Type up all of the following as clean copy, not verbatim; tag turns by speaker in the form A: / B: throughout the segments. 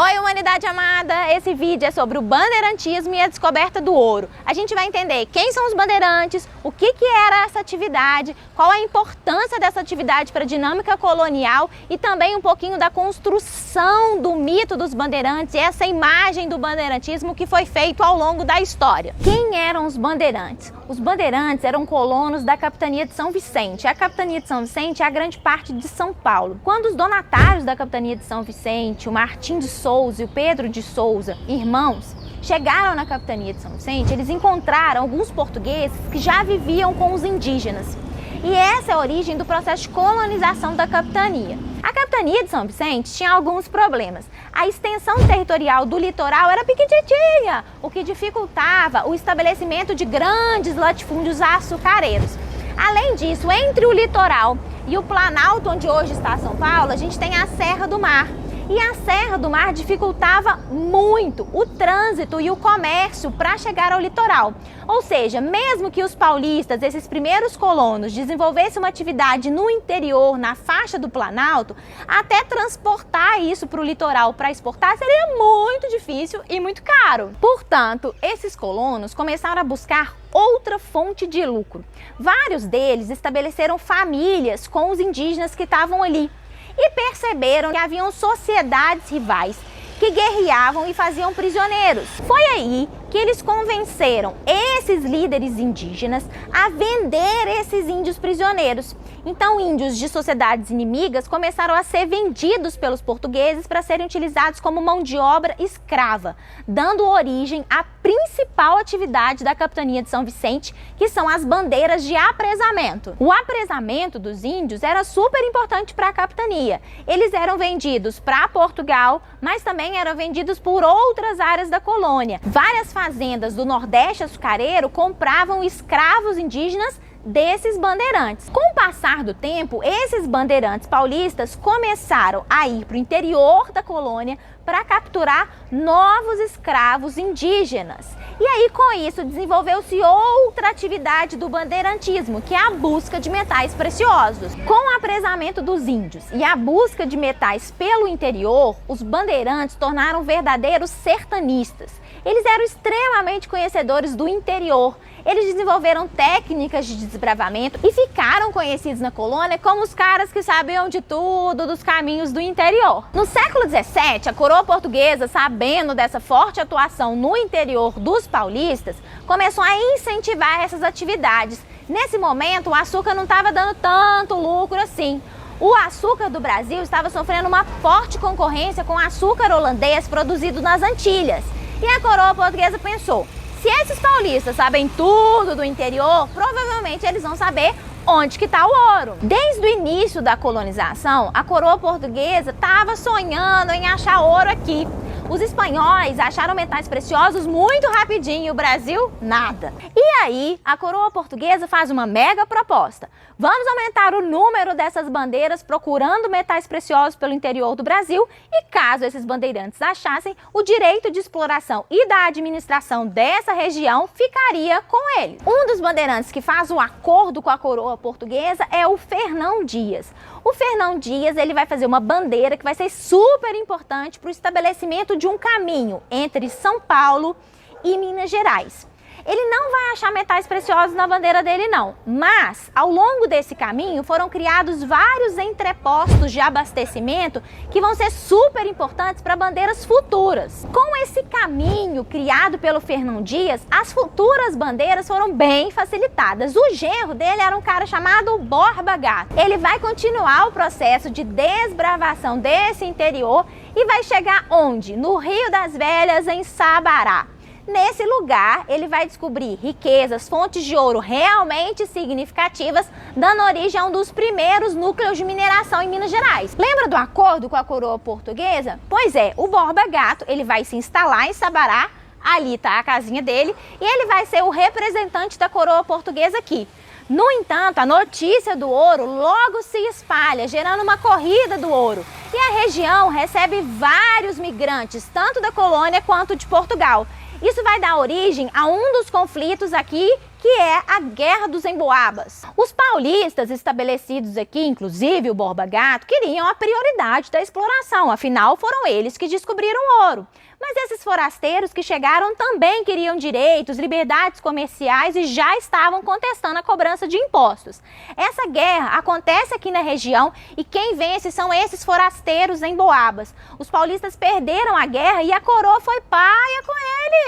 A: Oi, humanidade amada! Esse vídeo é sobre o bandeirantismo e a descoberta do ouro. A gente vai entender quem são os bandeirantes, o que era essa atividade, qual a importância dessa atividade para a dinâmica colonial e também um pouquinho da construção do mito dos bandeirantes e essa imagem do bandeirantismo que foi feito ao longo da história. Quem eram os bandeirantes? Os bandeirantes eram colonos da capitania de São Vicente. A capitania de São Vicente é a grande parte de São Paulo. Quando os donatários da capitania de São Vicente, o Martim de Souza e o Pedro de Souza, irmãos, chegaram na capitania de São Vicente, eles encontraram alguns portugueses que já viviam com os indígenas. E essa é a origem do processo de colonização da capitania. A capitania de São Vicente tinha alguns problemas. A extensão territorial do litoral era pequititinha, o que dificultava o estabelecimento de grandes latifúndios açucareiros. Além disso, entre o litoral e o Planalto, onde hoje está São Paulo, a gente tem a Serra do Mar. E a Serra do Mar dificultava muito o trânsito e o comércio para chegar ao litoral. Ou seja, mesmo que os paulistas, esses primeiros colonos, desenvolvessem uma atividade no interior, na faixa do Planalto, até transportar isso para o litoral para exportar seria muito difícil e muito caro. Portanto, esses colonos começaram a buscar outra fonte de lucro. Vários deles estabeleceram famílias com os indígenas que estavam ali. E perceberam que haviam sociedades rivais que guerreavam e faziam prisioneiros. Foi aí que eles convenceram esses líderes indígenas a vender esses índios prisioneiros. Então, índios de sociedades inimigas começaram a ser vendidos pelos portugueses para serem utilizados como mão de obra escrava, dando origem à principal atividade da capitania de São Vicente, que são as bandeiras de apresamento. O apresamento dos índios era super importante para a capitania. Eles eram vendidos para Portugal, mas também eram vendidos por outras áreas da colônia. Várias fazendas do Nordeste açucareiro compravam escravos indígenas desses bandeirantes. Com o passar do tempo, esses bandeirantes paulistas começaram a ir para o interior da colônia para capturar novos escravos indígenas. E aí, com isso, desenvolveu-se outra atividade do bandeirantismo, que é a busca de metais preciosos. Com o apresamento dos índios e a busca de metais pelo interior, os bandeirantes tornaram verdadeiros sertanistas. Eles eram extremamente conhecedores do interior. Eles desenvolveram técnicas de desbravamento e ficaram conhecidos na colônia como os caras que sabiam de tudo dos caminhos do interior. No século XVII, a coroa portuguesa, sabendo dessa forte atuação no interior dos paulistas, começou a incentivar essas atividades. Nesse momento, o açúcar não estava dando tanto lucro assim. O açúcar do Brasil estava sofrendo uma forte concorrência com o açúcar holandês produzido nas Antilhas. E a coroa portuguesa pensou: se esses paulistas sabem tudo do interior, provavelmente eles vão saber onde que está o ouro. Desde o início da colonização, a coroa portuguesa estava sonhando em achar ouro aqui. Os espanhóis acharam metais preciosos muito rapidinho e o Brasil, nada. E aí, a coroa portuguesa faz uma mega proposta. Vamos aumentar o número dessas bandeiras procurando metais preciosos pelo interior do Brasil e, caso esses bandeirantes achassem, o direito de exploração e da administração dessa região ficaria com eles. Um dos bandeirantes que faz o acordo com a coroa portuguesa é o Fernão Dias. O Fernão Dias, ele vai fazer uma bandeira que vai ser super importante para o estabelecimento de um caminho entre São Paulo e Minas Gerais. Ele não vai achar metais preciosos na bandeira dele não, mas ao longo desse caminho foram criados vários entrepostos de abastecimento que vão ser super importantes para bandeiras futuras. Com esse caminho criado pelo Fernão Dias, as futuras bandeiras foram bem facilitadas. O genro dele era um cara chamado Borba Gato. Ele vai continuar o processo de desbravação desse interior e vai chegar onde? No Rio das Velhas, em Sabará. Nesse lugar, ele vai descobrir riquezas, fontes de ouro realmente significativas, dando origem a um dos primeiros núcleos de mineração em Minas Gerais. Lembra do acordo com a coroa portuguesa? Pois é, o Borba Gato, ele vai se instalar em Sabará, ali está a casinha dele, e ele vai ser o representante da coroa portuguesa aqui. No entanto, a notícia do ouro logo se espalha, gerando uma corrida do ouro. E a região recebe vários migrantes, tanto da colônia quanto de Portugal. Isso vai dar origem a um dos conflitos aqui que é a Guerra dos Emboabas. Os paulistas estabelecidos aqui, inclusive o Borba Gato, queriam a prioridade da exploração, afinal foram eles que descobriram o ouro. Mas esses forasteiros que chegaram também queriam direitos, liberdades comerciais e já estavam contestando a cobrança de impostos. Essa guerra acontece aqui na região e quem vence são esses forasteiros emboabas. Os paulistas perderam a guerra e a coroa foi paia com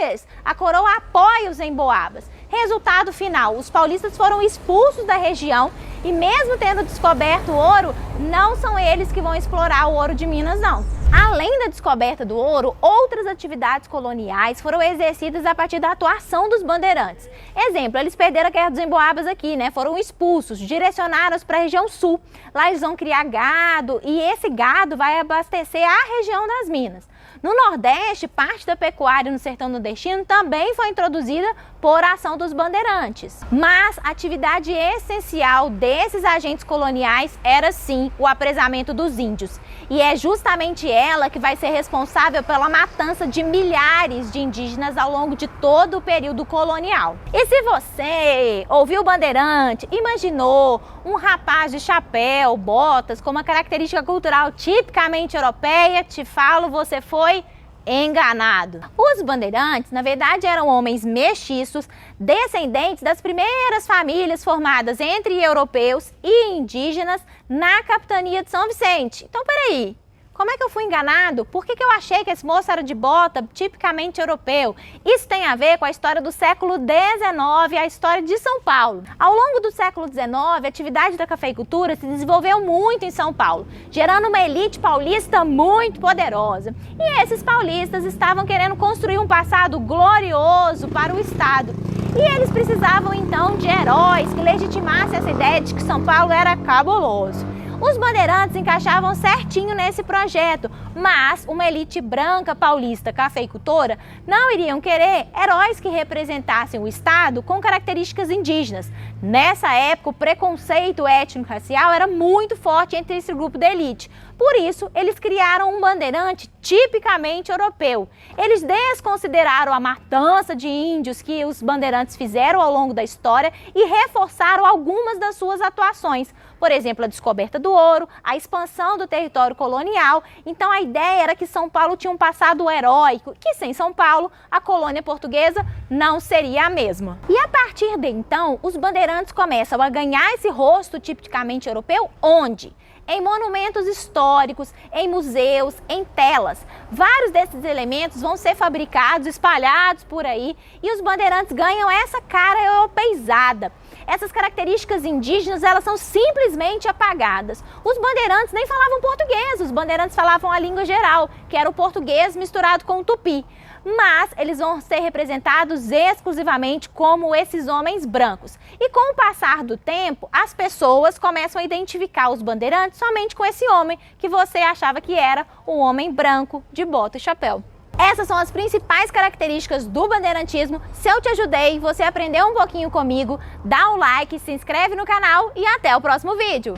A: eles. A coroa apoia os emboabas. Resultado final, os paulistas foram expulsos da região e mesmo tendo descoberto o ouro, não são eles que vão explorar o ouro de Minas, não. Além da descoberta do ouro, outras atividades coloniais foram exercidas a partir da atuação dos bandeirantes. Exemplo, eles perderam a Guerra dos Emboabas aqui, né? Foram expulsos, direcionaram-os para a região sul. Lá eles vão criar gado e esse gado vai abastecer a região das Minas. No Nordeste, parte da pecuária no sertão nordestino também foi introduzida por ação dos bandeirantes. Mas a atividade essencial desses agentes coloniais era sim o apresamento dos índios. E é justamente ela que vai ser responsável pela matança de milhares de indígenas ao longo de todo o período colonial. E se você ouviu o bandeirante, imaginou um rapaz de chapéu, botas, com uma característica cultural tipicamente europeia, te falo, você foi enganado. Os bandeirantes, na verdade, eram homens mestiços, descendentes das primeiras famílias formadas entre europeus e indígenas na capitania de São Vicente. Então, peraí. Como é que eu fui enganado? Por que eu achei que esse moço era de bota, tipicamente europeu? Isso tem a ver com a história do século XIX, a história de São Paulo. Ao longo do século XIX, a atividade da cafeicultura se desenvolveu muito em São Paulo, gerando uma elite paulista muito poderosa. E esses paulistas estavam querendo construir um passado glorioso para o Estado. E eles precisavam então de heróis que legitimassem essa ideia de que São Paulo era cabuloso. Os bandeirantes encaixavam certinho nesse projeto, mas uma elite branca paulista cafeicultora não iriam querer heróis que representassem o Estado com características indígenas. Nessa época, o preconceito étnico-racial era muito forte entre esse grupo da elite. Por isso, eles criaram um bandeirante tipicamente europeu. Eles desconsideraram a matança de índios que os bandeirantes fizeram ao longo da história e reforçaram algumas das suas atuações. Por exemplo, a descoberta do ouro, a expansão do território colonial. Então a ideia era que São Paulo tinha um passado heróico, que sem São Paulo a colônia portuguesa não seria a mesma. E a partir de então, os bandeirantes começam a ganhar esse rosto tipicamente europeu onde? Em monumentos históricos, em museus, em telas. Vários desses elementos vão ser fabricados, espalhados por aí e os bandeirantes ganham essa cara europeizada. Essas características indígenas, elas são simplesmente apagadas. Os bandeirantes nem falavam português, os bandeirantes falavam a língua geral, que era o português misturado com o tupi. Mas eles vão ser representados exclusivamente como esses homens brancos. E com o passar do tempo, as pessoas começam a identificar os bandeirantes somente com esse homem que você achava que era um homem branco de bota e chapéu. Essas são as principais características do bandeirantismo. Se eu te ajudei, você aprendeu um pouquinho comigo, dá um like, se inscreve no canal e até o próximo vídeo!